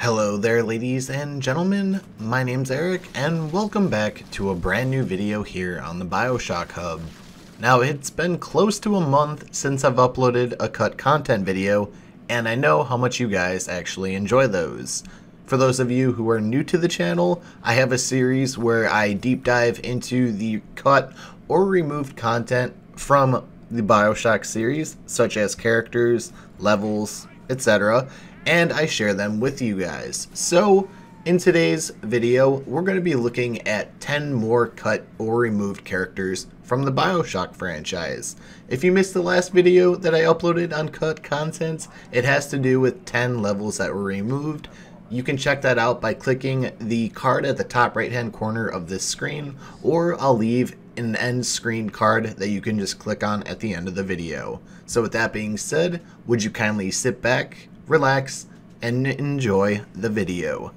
Hello there, ladies and gentlemen. My name's Eric, and welcome back to a brand new video here on the Bioshock Hub. Now, it's been close to a month since I've uploaded a cut content video, and I know how much you guys actually enjoy those. For those of you who are new to the channel, I have a series where I deep dive into the cut or removed content from the Bioshock series, such as characters, levels, etc., and I share them with you guys. So, in today's video, we're going to be looking at 10 more cut or removed characters from the Bioshock franchise. If you missed the last video that I uploaded on cut content, it has to do with 10 levels that were removed. You can check that out by clicking the card at the top right hand corner of this screen, or I'll leave an end screen card that you can just click on at the end of the video. So with that being said, would you kindly sit back, relax, and enjoy the video.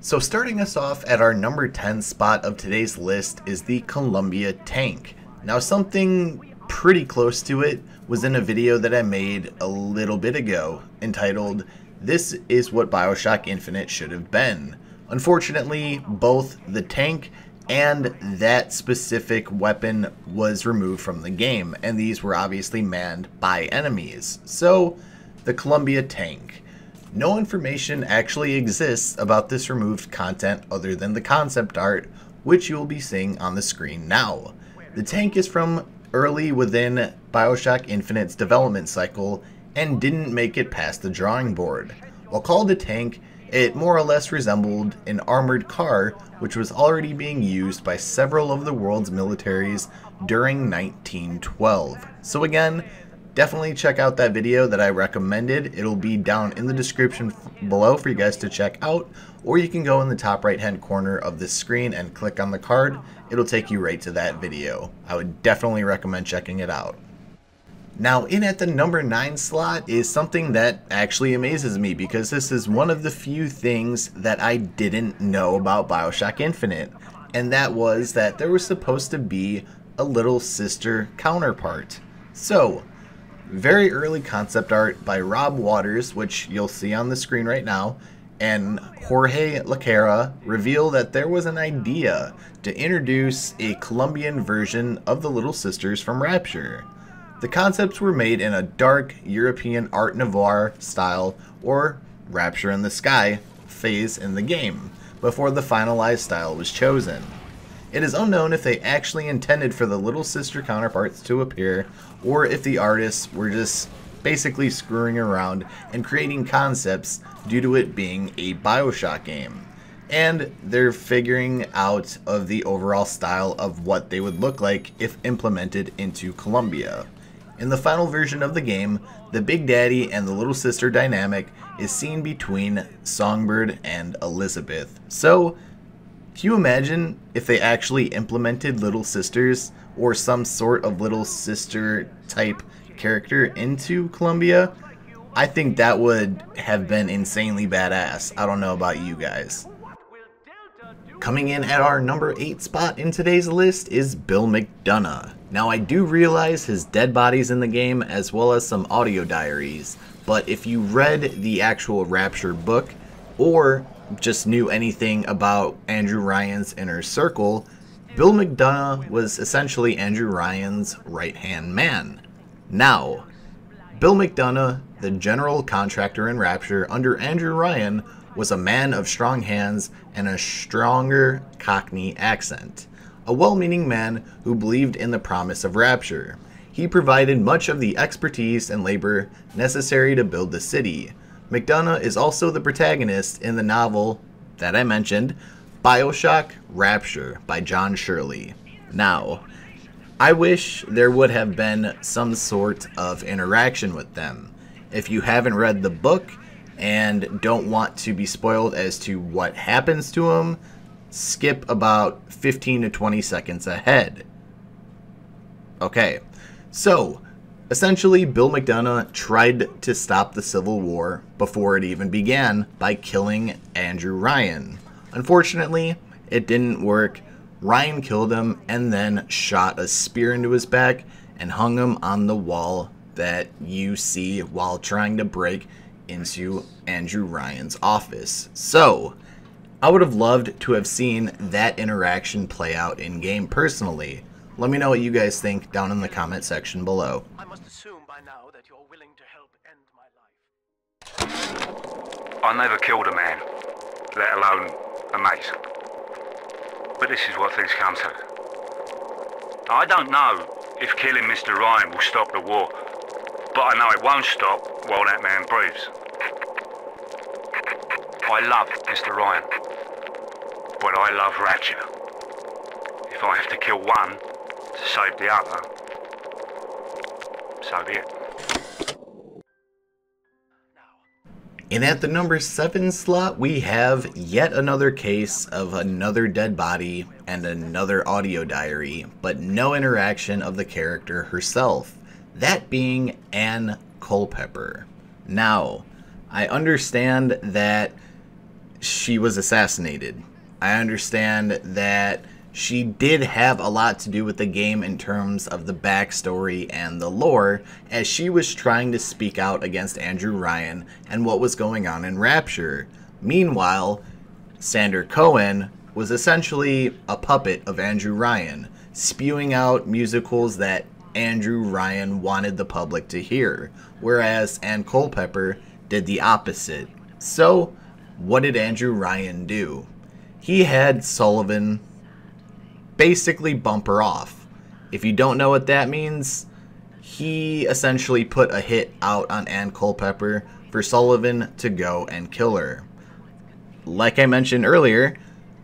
So starting us off at our number 10 spot of today's list is the Columbia tank. Now something pretty close to it was in a video that I made a little bit ago entitled "This is what Bioshock Infinite should have been." Unfortunately, both the tank and that specific weapon was removed from the game, and these were obviously manned by enemies. So the Columbia tank. No information actually exists about this removed content other than the concept art, which you will be seeing on the screen now. The tank is from early within Bioshock Infinite's development cycle and didn't make it past the drawing board. While called a tank, it more or less resembled an armored car, which was already being used by several of the world's militaries during 1912. So again, definitely check out that video that I recommended. It'll be down in the description below for you guys to check out, or you can go in the top right hand corner of this screen and click on the card. It'll take you right to that video. I would definitely recommend checking it out. Now, in at the number 9 slot is something that actually amazes me, because this is one of the few things that I didn't know about Bioshock Infinite, and that was that there was supposed to be a little sister counterpart. So, very early concept art by Rob Waters, which you'll see on the screen right now, and Jorge Lacara reveal that there was an idea to introduce a Colombian version of the Little Sisters from Rapture. The concepts were made in a dark European Art Nouveau style, or Rapture in the Sky, phase in the game, before the finalized style was chosen. It is unknown if they actually intended for the Little Sister counterparts to appear, or if the artists were just basically screwing around and creating concepts due to it being a Bioshock game. And they're figuring out of the overall style of what they would look like if implemented into Columbia. In the final version of the game, the Big Daddy and the Little Sister dynamic is seen between Songbird and Elizabeth. So, can you imagine if they actually implemented Little Sisters or some sort of Little Sister type character into Columbia? I think that would have been insanely badass. I don't know about you guys. Coming in at our number 8 spot in today's list is Bill McDonough. Now, I do realize his dead bodies in the game as well as some audio diaries, but if you read the actual Rapture book or just knew anything about Andrew Ryan's inner circle, Bill McDonough was essentially Andrew Ryan's right-hand man. Now, Bill McDonough, the general contractor in Rapture under Andrew Ryan, was a man of strong hands and a stronger Cockney accent. A well-meaning man who believed in the promise of Rapture. He provided much of the expertise and labor necessary to build the city. McDonough is also the protagonist in the novel that I mentioned, Bioshock Rapture by John Shirley. Now, I wish there would have been some sort of interaction with them. If you haven't read the book and don't want to be spoiled as to what happens to him, skip about 15 to 20 seconds ahead. Okay, so essentially, Bill McDonough tried to stop the Civil War before it even began by killing Andrew Ryan. Unfortunately, it didn't work. Ryan killed him and then shot a spear into his back and hung him on the wall that you see while trying to break into Andrew Ryan's office. So, I would have loved to have seen that interaction play out in game personally. Let me know what you guys think down in the comment section below. I must assume by now that you're willing to help end my life. I never killed a man, let alone a mate. But this is what things come to. I don't know if killing Mr. Ryan will stop the war, but I know it won't stop while that man breathes. I love Mr. Ryan, but I love Rapture. If I have to kill one to save the other, so be it. And at the number 7 slot, we have yet another case of another dead body and another audio diary, but no interaction of the character herself, that being Ann Culpepper. Now, I understand that she was assassinated. I understand that she did have a lot to do with the game in terms of the backstory and the lore, as she was trying to speak out against Andrew Ryan and what was going on in Rapture. Meanwhile, Sander Cohen was essentially a puppet of Andrew Ryan, spewing out musicals that Andrew Ryan wanted the public to hear, whereas Ann Culpepper did the opposite. So, what did Andrew Ryan do? He had Sullivan basically bump her off. If you don't know what that means, he essentially put a hit out on Ann Culpepper for Sullivan to go and kill her. Like I mentioned earlier,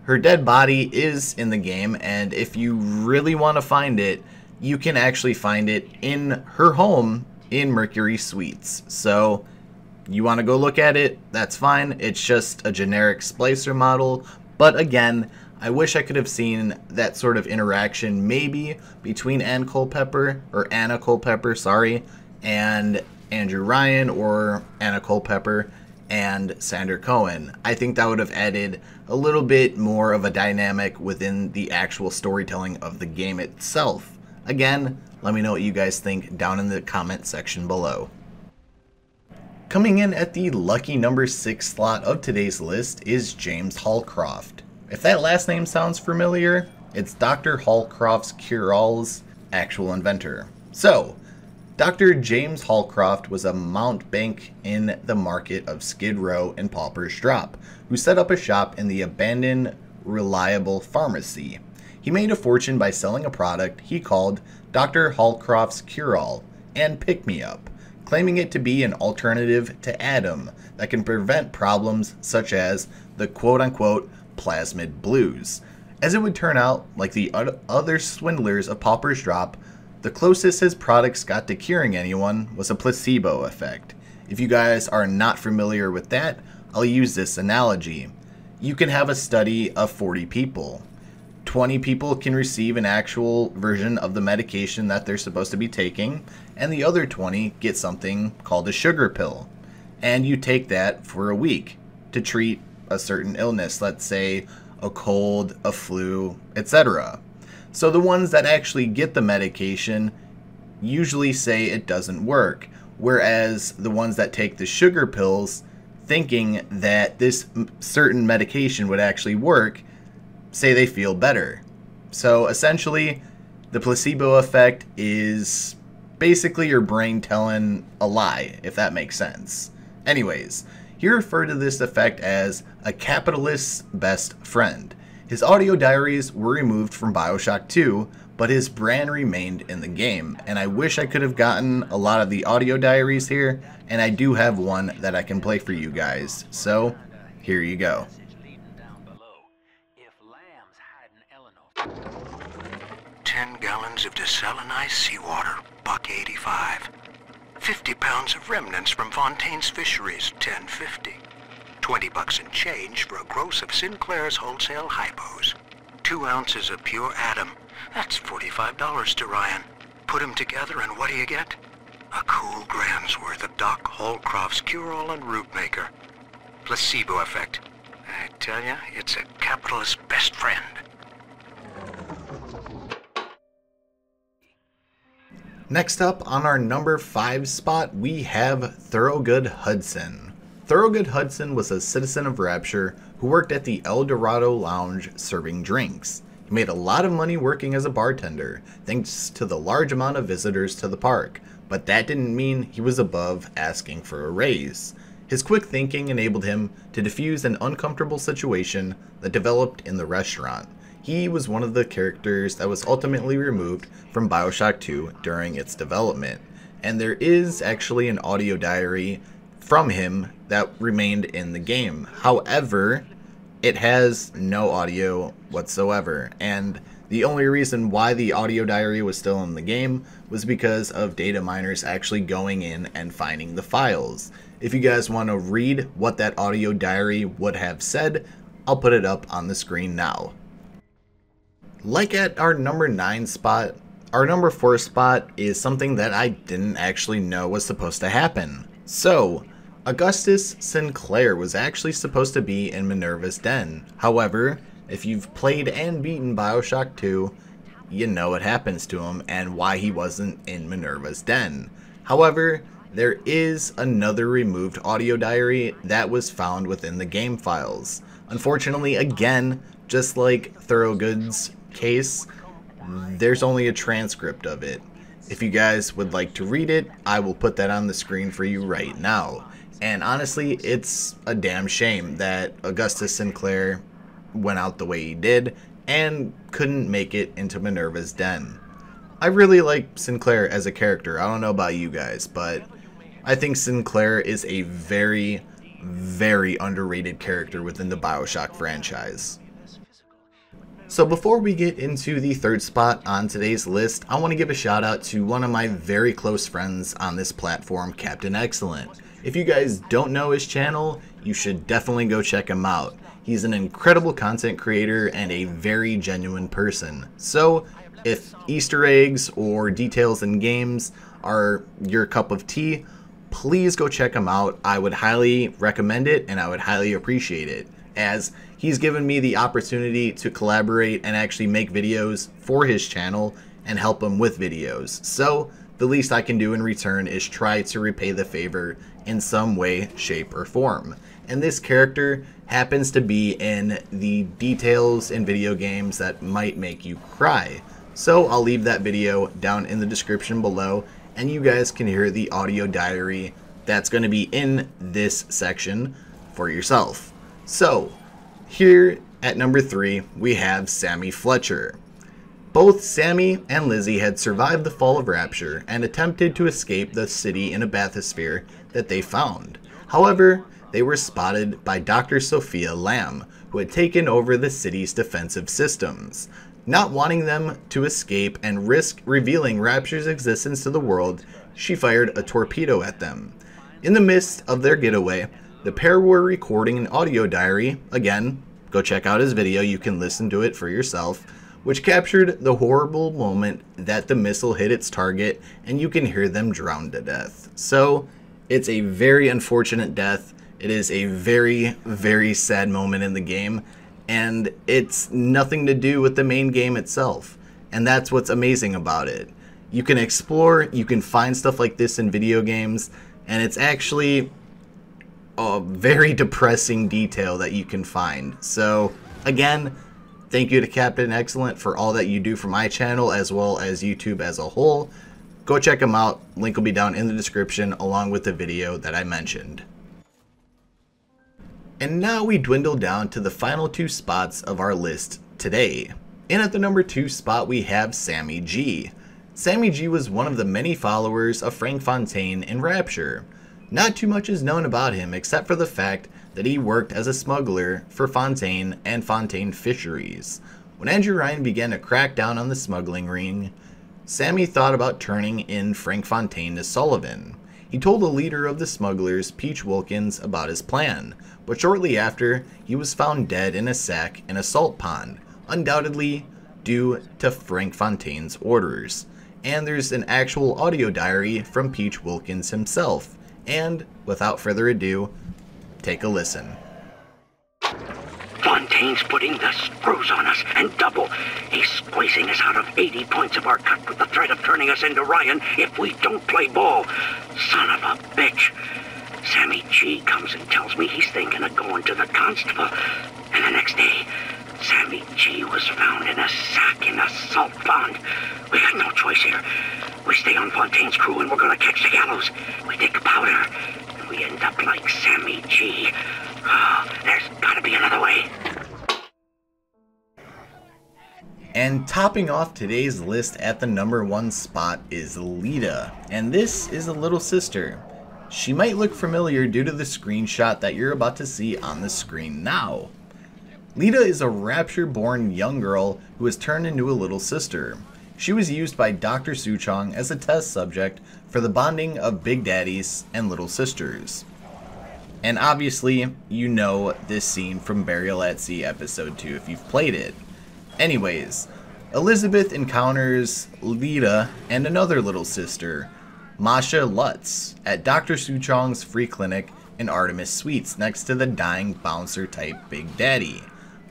her dead body is in the game, and if you really want to find it, you can actually find it in her home in Mercury Suites. So, you want to go look at it, that's fine. It's just a generic splicer model, but again, I wish I could have seen that sort of interaction maybe between Ann Culpepper, or Anna Culpepper, sorry, and Andrew Ryan, or Anna Culpepper and Sander Cohen. I think that would have added a little bit more of a dynamic within the actual storytelling of the game itself. Again, let me know what you guys think down in the comment section below. Coming in at the lucky number 6 slot of today's list is James Holcroft. If that last name sounds familiar, it's Dr. Holcroft's cure-all's actual inventor. So, Dr. James Holcroft was a mountebank in the market of Skid Row and Pauper's Drop, who set up a shop in the abandoned Reliable Pharmacy. He made a fortune by selling a product he called Dr. Holcroft's Cure-All and Pick Me Up, claiming it to be an alternative to Adam that can prevent problems such as the quote-unquote plasmid blues. As it would turn out, like the other swindlers of Pauper's Drop, the closest his products got to curing anyone was a placebo effect. If you guys are not familiar with that, I'll use this analogy. You can have a study of 40 people. 20 people can receive an actual version of the medication that they're supposed to be taking, and the other 20 get something called a sugar pill. And you take that for a week to treat a certain illness, let's say a cold, a flu, etc. So the ones that actually get the medication usually say it doesn't work, whereas the ones that take the sugar pills, thinking that this certain medication would actually work, say they feel better. So essentially, the placebo effect is basically your brain telling a lie, if that makes sense. Anyways, he referred to this effect as a capitalist's best friend. His audio diaries were removed from Bioshock 2, but his brand remained in the game, and I wish I could have gotten a lot of the audio diaries here, and I do have one that I can play for you guys, so here you go. 10 gallons of desalinized seawater, $1.85. 50 pounds of remnants from Fontaine's fisheries, $10.50. $20 in change for a gross of Sinclair's wholesale hypos. 2 ounces of pure Adam, that's $45 to Ryan. Put them together and what do you get? A cool grand's worth of Doc Holcroft's cure-all and root maker. Placebo effect. I tell ya, it's a capitalist's best friend. Next up on our number 5 spot, we have Thorogood Hudson. Thorogood Hudson was a citizen of Rapture who worked at the El Dorado Lounge serving drinks. He made a lot of money working as a bartender, thanks to the large amount of visitors to the park, but that didn't mean he was above asking for a raise. His quick thinking enabled him to defuse an uncomfortable situation that developed in the restaurant. He was one of the characters that was ultimately removed from Bioshock 2 during its development, and there is actually an audio diary from him that remained in the game. However, it has no audio whatsoever, and the only reason why the audio diary was still in the game was because of data miners actually going in and finding the files. If you guys want to read what that audio diary would have said, I'll put it up on the screen now. Like at our number 9 spot, our number 4 spot is something that I didn't actually know was supposed to happen. So, Augustus Sinclair was actually supposed to be in Minerva's Den. However, if you've played and beaten Bioshock 2, you know what happens to him and why he wasn't in Minerva's Den. However, there is another removed audio diary that was found within the game files. Unfortunately, again, just like Thorogood's case, there's only a transcript of it. If you guys would like to read it, I will put that on the screen for you right now. And honestly, it's a damn shame that Augustus Sinclair went out the way he did and couldn't make it into Minerva's Den. I really like Sinclair as a character. I don't know about you guys, but I think Sinclair is a very, very underrated character within the Bioshock franchise. So before we get into the 3rd spot on today's list, I want to give a shout out to one of my very close friends on this platform, Captain Excellent. If you guys don't know his channel, you should definitely go check him out. He's an incredible content creator and a very genuine person. So if Easter eggs or details in games are your cup of tea, please go check him out. I would highly recommend it and I would highly appreciate it, as he's given me the opportunity to collaborate and actually make videos for his channel and help him with videos. So the least I can do in return is try to repay the favor in some way, shape, or form. And this character happens to be in the details in video games that might make you cry. So I'll leave that video down in the description below, and you guys can hear the audio diary that's going to be in this section for yourself. So here at number 3, we have Sammy Fletcher. Both Sammy and Lizzie had survived the fall of Rapture and attempted to escape the city in a bathysphere that they found. However, they were spotted by Dr. Sophia Lamb, who had taken over the city's defensive systems. Not wanting them to escape and risk revealing Rapture's existence to the world, she fired a torpedo at them. In the midst of their getaway, the pair were recording an audio diary. Again, go check out his video, you can listen to it for yourself, which captured the horrible moment that the missile hit its target and you can hear them drown to death. So it's a very unfortunate death. It is a very, very sad moment in the game, and it's nothing to do with the main game itself. And that's what's amazing about it. You can explore, you can find stuff like this in video games, and it's actually a very depressing detail that you can find. So again, thank you to Captain Excellent for all that you do for my channel as well as YouTube as a whole. Go check him out. Link will be down in the description along with the video that I mentioned. And now we dwindle down to the final 2 spots of our list today. In at the number 2 spot we have Sammy G. Sammy G was one of the many followers of Frank Fontaine in Rapture. Not too much is known about him except for the fact that he worked as a smuggler for Fontaine and Fontaine Fisheries. When Andrew Ryan began to crack down on the smuggling ring, Sammy thought about turning in Frank Fontaine to Sullivan. He told the leader of the smugglers, Peach Wilkins, about his plan, but shortly after, he was found dead in a sack in a salt pond, undoubtedly due to Frank Fontaine's orders. And there's an actual audio diary from Peach Wilkins himself. And without further ado, take a listen. Fontaine's putting the screws on us, and double. He's squeezing us out of 80 points of our cut with the threat of turning us into Ryan if we don't play ball. Son of a bitch. Sammy G G comes and tells me he's thinking of going to the constable. And the next day, Sammy G was found in a sack in a salt pond. We got no choice here. We stay on Fontaine's crew and we're gonna catch the gallows. We take the powder, and we end up like Sammy G. Oh, there's gotta be another way. And topping off today's list at the #1 spot is Lita, and this is a little sister. She might look familiar due to the screenshot that you're about to see on the screen now. Lita is a Rapture-born young girl who has turned into a little sister. She was used by Dr. Suchong as a test subject for the bonding of big daddies and little sisters. And obviously, you know this scene from Burial at Sea episode 2 if you've played it. Anyways, Elizabeth encounters Lita and another little sister, Masha Lutz, at Dr. Suchong's free clinic in Artemis Suites next to the dying bouncer type Big Daddy.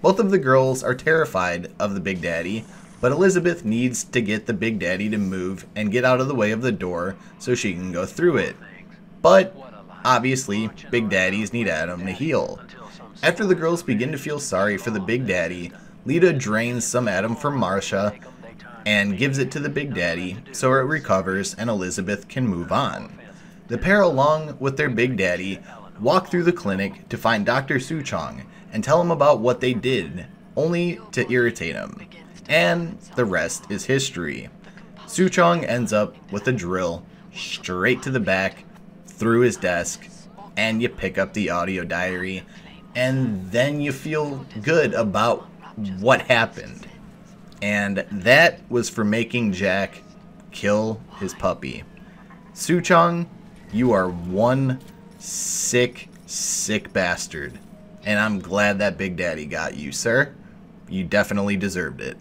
Both of the girls are terrified of the Big Daddy, but Elizabeth needs to get the Big Daddy to move and get out of the way of the door so she can go through it. But obviously, Big Daddies need Adam to heal. After the girls begin to feel sorry for the Big Daddy, Lita drains some Adam from Marcia and gives it to the Big Daddy so it recovers and Elizabeth can move on. The pair, along with their Big Daddy, walk through the clinic to find Dr. Suchong and tell him about what they did, only to irritate him. And the rest is history. Suchong ends up with a drill straight to the back, through his desk, and you pick up the audio diary, and then you feel good about what happened. And that was for making Jack kill his puppy. Suchong, you are one sick bastard. And I'm glad that Big Daddy got you, sir. You definitely deserved it.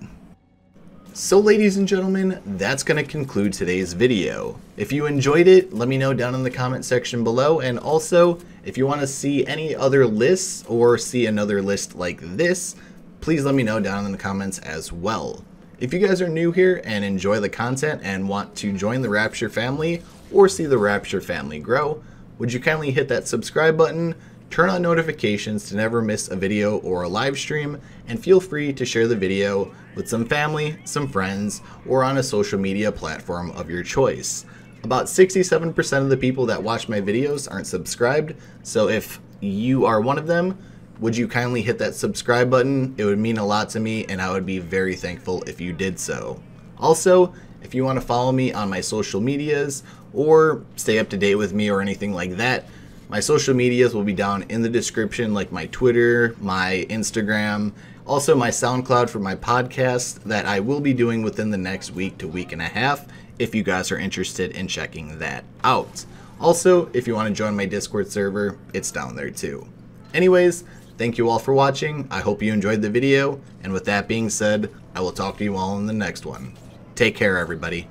So ladies and gentlemen, that's going to conclude today's video. If you enjoyed it, let me know down in the comment section below. And also, if you want to see any other lists or see another list like this, please let me know down in the comments as well. If you guys are new here and enjoy the content and want to join the Rapture family or see the Rapture family grow, would you kindly hit that subscribe button, turn on notifications to never miss a video or a live stream, and feel free to share the video with some family, some friends, or on a social media platform of your choice. About 67% of the people that watch my videos aren't subscribed, so if you are one of them, would you kindly hit that subscribe button? It would mean a lot to me, and I would be very thankful if you did so. Also, if you want to follow me on my social medias or stay up to date with me or anything like that, my social medias will be down in the description, like my Twitter, my Instagram, also my SoundCloud for my podcast that I will be doing within the next week to week and a half if you guys are interested in checking that out. Also, if you want to join my Discord server, it's down there too. Anyways, thank you all for watching. I hope you enjoyed the video, and with that being said, I will talk to you all in the next one. Take care, everybody.